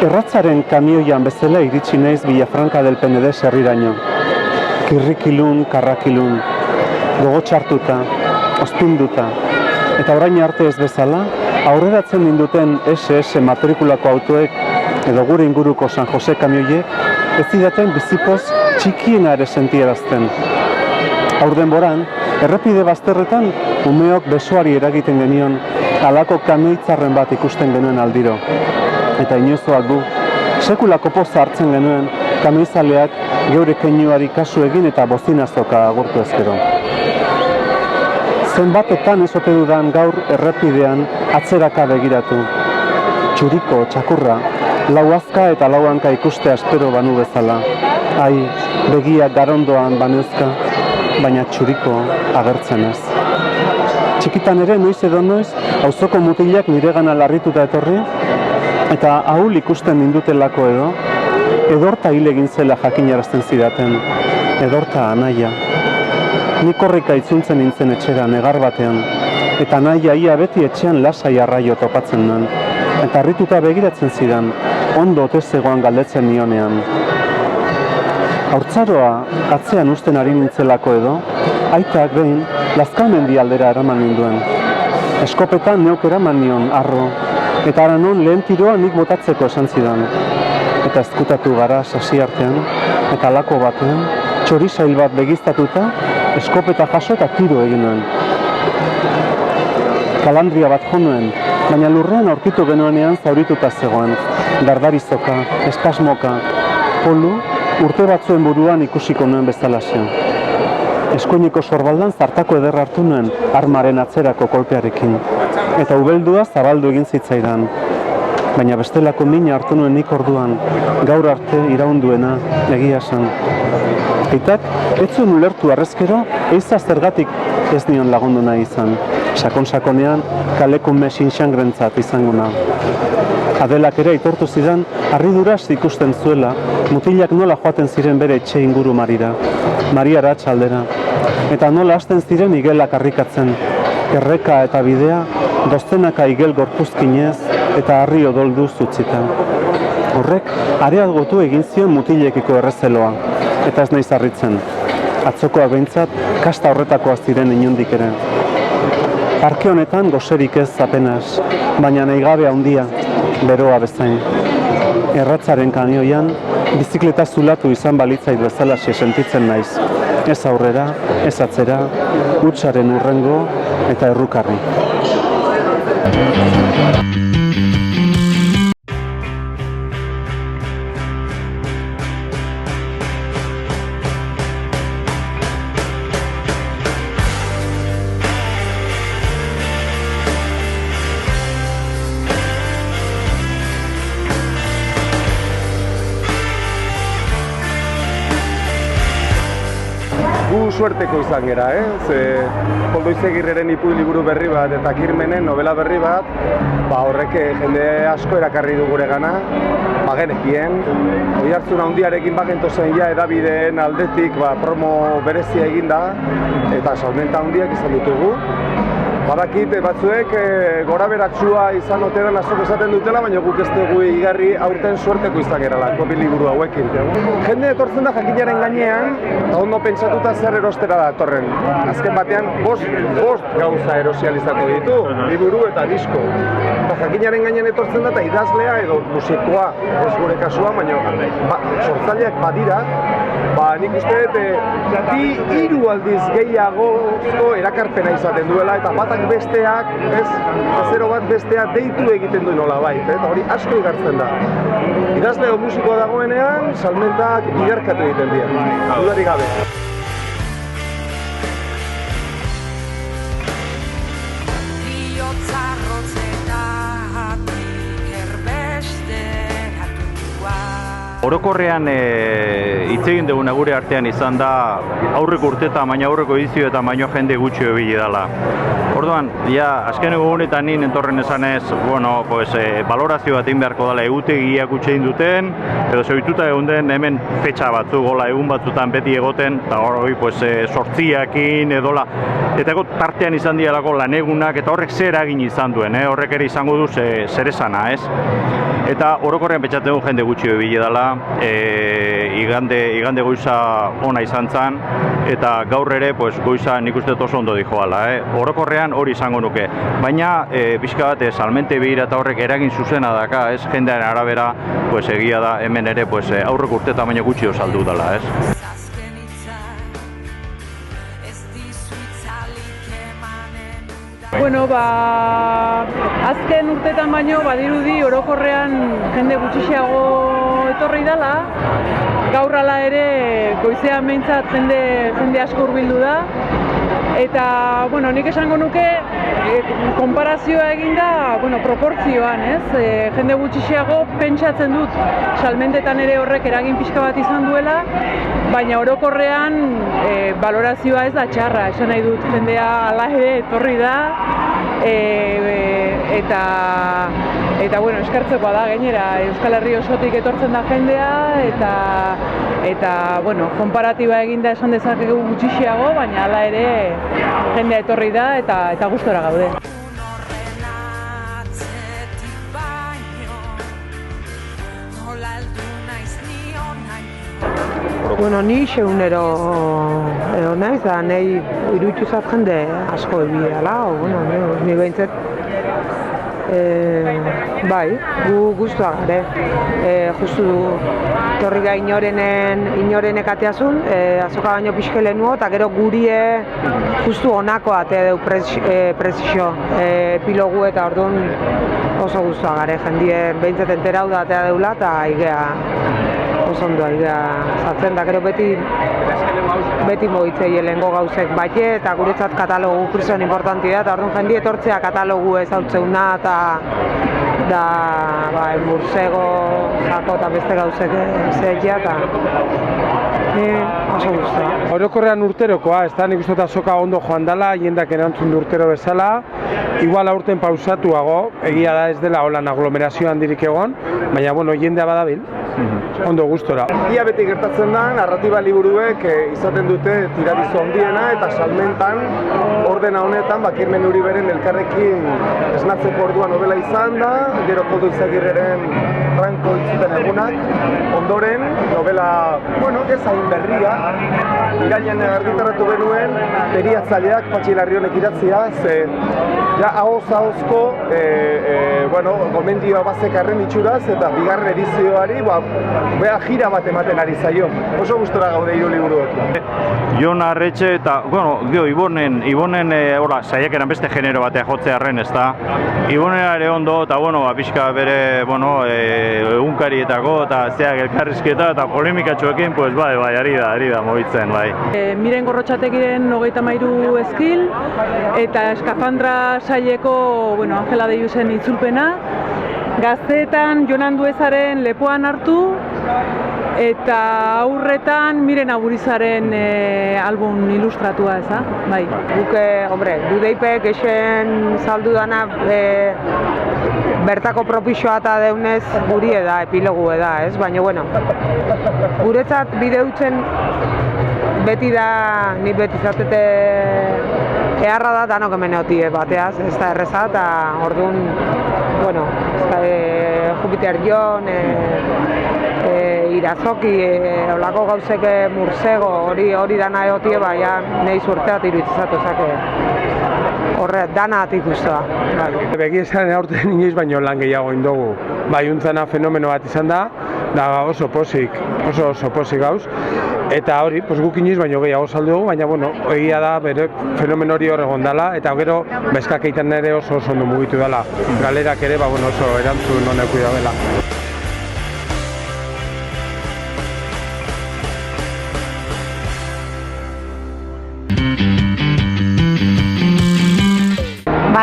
Erratzaren kamioian bezala iritsi naiz Villafranca del Penedès herriraino. Kirrikilun, karrakilun, gogo txartuta, ozpinduta, eta orain arte ez bezala, aurreratzen ninduten SS matrikulako autoek edo gure inguruko San Jose kamioiek ez zidaten bizipoz txikiena ere sentierazten. Aur denboran, errepide bazterretan umeok besoari eragiten genion halako kamioitzarren bat ikusten genuen aldiro. Eta inozoak du, sekulako poza hartzen genuen kamioizaleak geure keinuari kasu egin eta bozinazoka agurtu ezkero. Zenbatetan ez ote dudan gaur errepidean atzeraka begiratu. Txuriko, txakurra, lau azka eta lau hanka ikustea espero banu bezala. Ai, begiak garondoan baneuzka, baina txuriko agertzen ez. Txikitan ere noiz edo noiz, auzoko mutilak niregana larrituta etorri, eta ahul ikusten nindutelako edorta hil egin zela jakinarazten zidaten, edorta anaia. Nik horrika itzultzen nintzen etxera negar batean, eta anaia ia beti etxean lasai arraio topatzen nuen, eta harrituta begiratzen zidan, ondo ote zegoan galdetzen nionean. Haurtzaroa atzean usten ari nintzelako aitak behin Lazkamendi aldera eraman ninduen. Eskopetan neuk eraman nion arro, eta ara non lehen tiroa nik botatzeko esan zidan. Eta ezkutatu gara sasi artean, eta halako batean, txorisail bat begiztatuta, eskopeta jaso eta tiro egin nuen. Kalandria bat jo nuen, baina lurrean aurkitu genuenean zaurituta zegoen. Dardarizoka, espasmoka, polu, urte batzuen buruan ikusiko nuen bezalaxe. Eskuineko sorbaldan zartako ederra hartu nuen armaren atzerako kolpearekin. Eta ubeldua zabaldu egin zitzaidan. Baina bestelako mina hartu nuen nik orduan, gaur arte iraunduena egia esan. Aitak, ez zuen ulertu arrezkero, eiza zergatik ez nion lagundu nahi izan. Sakon-sakonean, kaleko mesin xangrentzat izanguna. Adelak ere aitortu zidan, harriduraz ikusten zuela, mutilak nola joaten ziren bere etxe inguru marira, Mariara txaldera, eta nola hasten ziren igelak harrikatzen, erreka eta bidea, doztenaka igel gorpuzkinez eta harri odoldu zutzita. Horrek, areagotu egin zion mutilekiko errezeloa, eta ez naiz harritzen. Atzokoak behintzat, kasta horretakoak ziren inondik ere. Parke honetan goserik ez apenas, baina nahi gabe handia, beroa bezain. Erratzaren kamioian, bizikleta zulatu izan balitzait bezalaxe sentitzen naiz. Ez aurrera, ez atzera, hutsaren hurrengo eta errukarri. Gu suerteko izan gera, ze Koldo Izegirreren ipuin liburu berri bat eta Kirmenen novela berri bat, horrek jende asko erakarri du gure gana, genekien. Oihartzun handiarekin bagentozen ja edabideen aldetik promo berezia eginda, eta salmenta handiak izan ditugu. Badakit batzuek gora beratsua izan oteran azok esaten dutela, baina guk ez dugu igarri aurten suerteko izan gerala, kopi liburu hauekin. Jende etortzen da jakinaren gainean, eta ondo pentsatuta zer erostera da etorren. Azken batean, bost gauza erosializatu ditu, liburu eta disko. Eta jakinaren gainean etortzen da, eta idazlea edo musikoa, ez gure kasua, baina sortzaileak badira, nik uste dut hiru aldiz gehiagozko erakarpena izaten duela, eta batak besteak, zero bat besteak deitu egiten du nolabait, eta hori asko igartzen da. Idazle edo musikoa dagoenean, salmentak biderkatu egiten dira, dudarik gabe. Orokorrean hitz egin duguna gure artean izan da aurreko urteetan, baina aurreko edizioetan baino jende gutxi ibili dela. Orduan, ja, azken egunetan nien entorren esanez, bueno, balorazio bat egin beharko dela egutegiak utxe egin duten, edo zoituta egun den hemen fetxa batzuk, egun batzutan beti egoten, eta hori sortziakin edola, eta tartean izan dialako lanegunak, eta horrek zer eragin izan duen, horrek ere izango du zer esana, ez? Eta orokorrean pentsatzen du jende gutxi ibili dela, igande goiza ona izan zen, eta gaur ere goiza nik uste oso ondo dijoala. Orokorrean hori izango nuke, baina pixka bat salmente behira eta horrek eragin zuzena daka, ez? Jendearen arabera egia da hemen ere aurreko urteetan baina gutxi saldu dela, ez? Bueno, azken urteetan baino badirudi orokorrean jende gutxiago etorri dela. Gaur hala ere goizean behintzat jende asko hurbildu da. Eta, bueno, nik esango nuke konparazioa eginda, proportzioan, ez? Jende gutxiago pentsatzen dut salmentetan ere horrek eragin pixka bat izan duela, baina orokorrean balorazioa ez da txarra, esan nahi dut jendea hala ere etorri da, eta bueno, eskertzekoa da gainera, Euskal Herri osotik etortzen da jendea, eta bueno, konparatiba eginda esan dezakegu gutxiago, baina hala ere jendea etorri da eta gustora gaude. Bueno, ni xeunero naiz, da nahi irudituzat jende asko ebideala, ni behintzat bai, gu guztua gare. Justu torri ga inorenek ateazun, azoka baino pixkele nuo, eta gero gurie justu honako atea deu prezixo epilogu eta orduan oso guztua gare. Jendie behintzat enterau da atea deula eta igea oso ondo igea zatzen da, gero beti mogitzei lehengo gauzek baite eta guretzat katalogu krison importanti da, eta orduan jendie etortzea katalogu ezautzeuna eta mursego, zako eta beste gauzek zehetia eta oso guztua. Orokorrean urterokoa, ez da, nik uste azoka ondo joan dela, jendak erantzun du urtero bezala, igual aurten pausatuago, egia da ez dela holan aglomerazio handirik egon, baina jendea badabil. Ondo gustora. Ia beti gertatzen da, narratiba liburuek izaten dute tiradizo handiena eta salmentan ordena honetan Kirmen Uriberen elkarrekin esnatzeko ordua novela izan da, gero Koldo Izagirreren Franko itzuten egunak, ondoren novela, ez hain berria, irailean argitaratu genuen Beriatzaileak Patxi Larrionek idatzia, ze ahoz-ahozko gomendioa bazekarren itxuraz eta bigarren edizioari jira bat ematen ari zaio. Oso gustora gaude hiru liburuekin. Jon Arretxe eta, Ibonen saiakeran beste genero batea jotzearren, ez da. Ibonera ere ondo, eta, pixka bere, egunkarietako, eta zeak elkarrizketa, eta polemikatxoekin, ari da, mobitzen, bai. Miren Gorrotxategiren 33 eskil, eta Eskafandra saileko, Angela Deiusen itzulpena. Gazteetan Jon Anduezaren lepoan hartu, eta aurretan Miren Aburizaren album ilustratua, eza? Bai. Guke, dudeipek esen saldu dana bertako propixoa eta deunez guri eda, epilogu eda, ez? Baina, guretzat bideutzen beti da, ni beti zatete eharra da danok hemen egotie bateaz, ez da erreza, eta orduan, Jupiter Jon, Irazoki, olako gauzek mursego, hori dana egotie, nahi zurteat iruditzatu zake. Horre, dana atik ustoa. Begiezaren aurten inoiz baino lan gehiago indogu. Baiuntzana fenomeno bat izan da oso oso posik gauz. Eta hori, guk inoiz baino gehiago saldu dugu, baina, egia da, bere fenomeno hori hor egon dela, eta gero, bezkak egiten ere oso ondo mugitu dela. Galerak ere, oso erantzun honek da dela.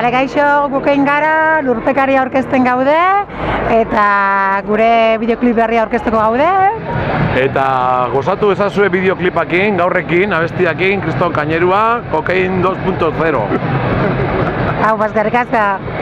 Gaixo, gukein gara, lurpekari aurkezten gaude, eta gure bideoklip berria aurkezteko gaude. Eta gozatu ezazue bideoklipakin, gaurrekin, abestiakin, Kriston Kainerua, Kokain 2.0. Hau, baskarrik asko.